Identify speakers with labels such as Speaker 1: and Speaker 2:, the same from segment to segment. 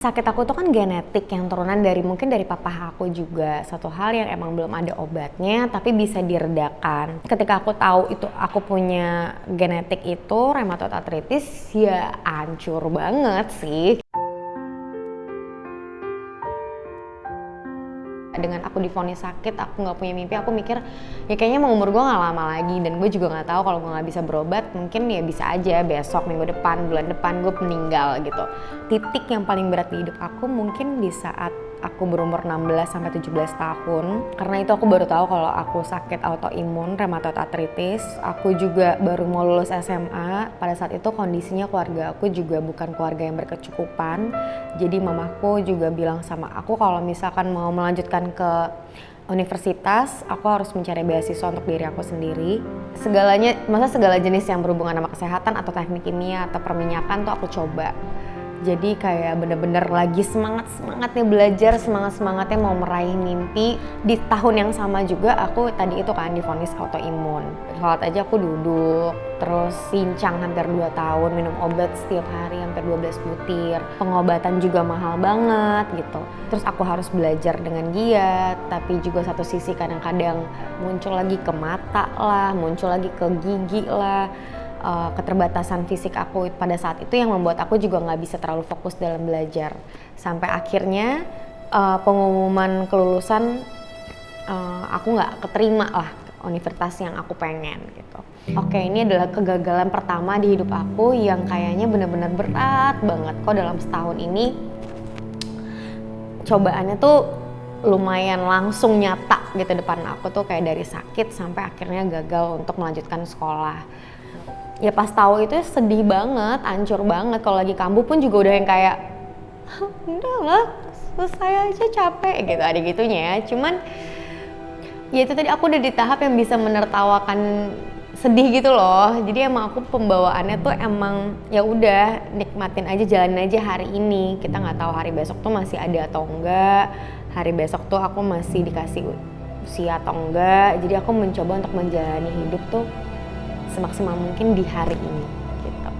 Speaker 1: Sakit aku tuh kan genetik yang turunan dari mungkin dari papa aku juga. Satu hal yang emang belum ada obatnya tapi bisa diredakan. Ketika aku tahu itu aku punya genetik itu rheumatoid arthritis, ya hancur banget sih. Dengan aku divonis sakit, aku nggak punya mimpi, aku mikir ya kayaknya mau umur gue nggak lama lagi, dan gue juga nggak tahu kalau gue nggak bisa berobat, mungkin ya bisa aja besok, minggu depan, bulan depan gue meninggal gitu. Titik yang paling berat di hidup aku mungkin di saat aku berumur 16-17 tahun, karena itu aku baru tahu kalau aku sakit autoimun rheumatoid arthritis. Aku juga baru mau lulus SMA. Pada saat itu kondisinya keluarga aku juga bukan keluarga yang berkecukupan, jadi mamaku juga bilang sama aku kalau misalkan mau melanjutkan ke universitas, aku harus mencari beasiswa untuk diri aku sendiri. Segalanya, segala jenis yang berhubungan sama kesehatan atau teknik kimia atau perminyakan tuh aku coba. Jadi kayak bener-bener lagi semangatnya belajar, semangatnya mau meraih mimpi. Di tahun yang sama juga aku tadi itu kan divonis autoimun. Sholat aja aku duduk, terus pincang hampir 2 tahun, minum obat setiap hari hampir 12 butir. Pengobatan juga mahal banget gitu. Terus aku harus belajar dengan giat, tapi juga satu sisi kadang-kadang muncul lagi ke mata lah, muncul lagi ke gigi lah. Keterbatasan fisik aku pada saat itu yang membuat aku juga nggak bisa terlalu fokus dalam belajar. Sampai akhirnya pengumuman kelulusan aku nggak keterima lah universitas yang aku pengen gitu. Oke, ini adalah kegagalan pertama di hidup aku yang kayaknya benar-benar berat banget. Kok dalam setahun ini cobaannya tuh lumayan langsung nyata gitu depan aku tuh, kayak dari sakit sampai akhirnya gagal untuk melanjutkan sekolah. Ya pas tahu itu sedih banget, hancur banget. Kalau lagi kambuh pun juga udah yang kayak udah lah, selesai aja, capek gitu, ada gitunya ya. Cuman ya itu tadi aku udah di tahap yang bisa menertawakan sedih gitu loh. Jadi emang aku pembawaannya tuh emang ya udah nikmatin aja, jalanin aja hari ini. Kita nggak tahu hari besok tuh masih ada atau enggak. Hari besok tuh aku masih dikasih usia atau enggak. Jadi aku mencoba untuk menjalani hidup tuh semaksimal mungkin di hari ini gitu.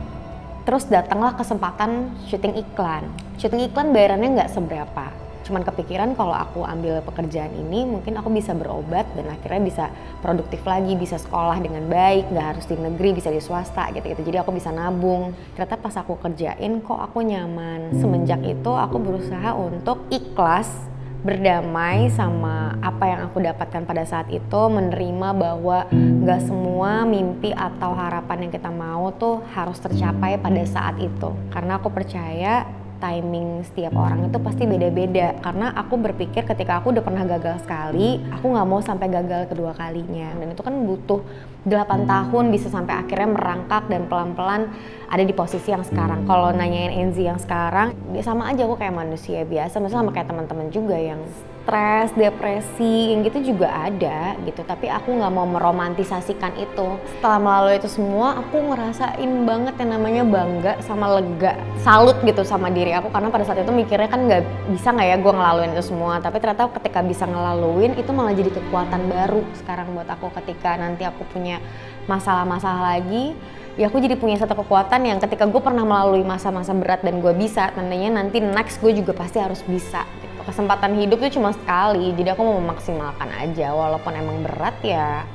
Speaker 1: Terus datanglah kesempatan syuting iklan. Syuting iklan bayarannya nggak seberapa. Cuman kepikiran kalau aku ambil pekerjaan ini mungkin aku bisa berobat dan akhirnya bisa produktif lagi, bisa sekolah dengan baik, nggak harus di negeri, bisa di swasta gitu-gitu. Jadi aku bisa nabung. Ternyata pas aku kerjain kok aku nyaman. Semenjak itu aku berusaha untuk ikhlas, berdamai sama apa yang aku dapatkan pada saat itu, menerima bahwa gak semua mimpi atau harapan yang kita mau tuh harus tercapai pada saat itu. Karena aku percaya timing setiap orang itu pasti beda-beda. Karena aku berpikir ketika aku udah pernah gagal sekali, aku gak mau sampai gagal kedua kalinya. Dan itu kan butuh 8 tahun bisa sampai akhirnya merangkak dan pelan-pelan ada di posisi yang sekarang. Kalau nanyain Enzi yang sekarang, dia sama aja aku kayak manusia biasa, maksudnya sama kayak teman-teman juga yang stres, depresi, yang gitu juga ada gitu. Tapi aku nggak mau meromantisasikan itu. Setelah melalui itu semua, aku ngerasain banget yang namanya bangga sama lega, salut gitu sama diri aku, karena pada saat itu mikirnya kan nggak ya gue ngelaluin itu semua. Tapi ternyata ketika bisa ngelaluin itu malah jadi kekuatan baru sekarang buat aku. Ketika nanti aku punya masalah-masalah lagi, ya aku jadi punya satu kekuatan yang ketika gue pernah melalui masa-masa berat dan gue bisa, tandanya nanti next gue juga pasti harus bisa gitu. Kesempatan hidup tuh cuma sekali, jadi aku mau memaksimalkan aja, walaupun emang berat ya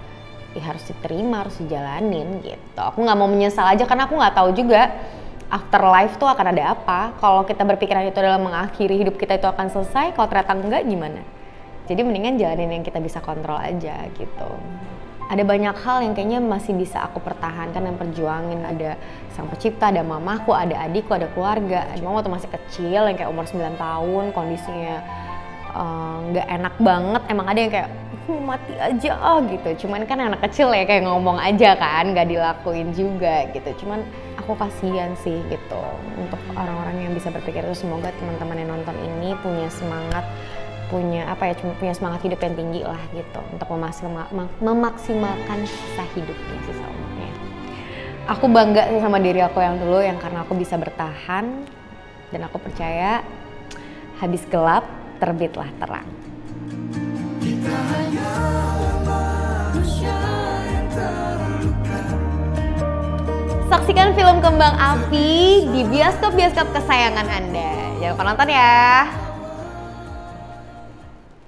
Speaker 1: harus diterima, harus dijalanin gitu. Aku nggak mau menyesal aja karena aku nggak tahu juga afterlife tuh akan ada apa. Kalau kita berpikiran itu adalah mengakhiri hidup kita itu akan selesai, kalau ternyata enggak gimana? Jadi mendingan jalanin yang kita bisa kontrol aja gitu. Ada banyak hal yang kayaknya masih bisa aku pertahankan dan perjuangin. Ada sang pencipta, ada mamaku, ada adikku, ada keluarga. Cuma waktu masih kecil yang kayak umur 9 tahun kondisinya gak enak banget. Emang ada yang kayak mati aja gitu. Cuman kan anak kecil ya kayak ngomong aja kan, gak dilakuin juga gitu. Cuman aku kasihan sih gitu untuk orang-orang yang bisa berpikir itu. Semoga teman-teman yang nonton ini punya semangat, punya semangat hidup yang tinggi lah gitu untuk memaksimalkan sisa hidupnya, sisa umurnya. Aku bangga sih sama diri aku yang dulu, yang karena aku bisa bertahan dan aku percaya habis gelap terbitlah terang. Kita hanya manusia yang terluka. Saksikan film Kembang Api di bioskop-bioskop kesayangan Anda. Jangan lupa nonton ya.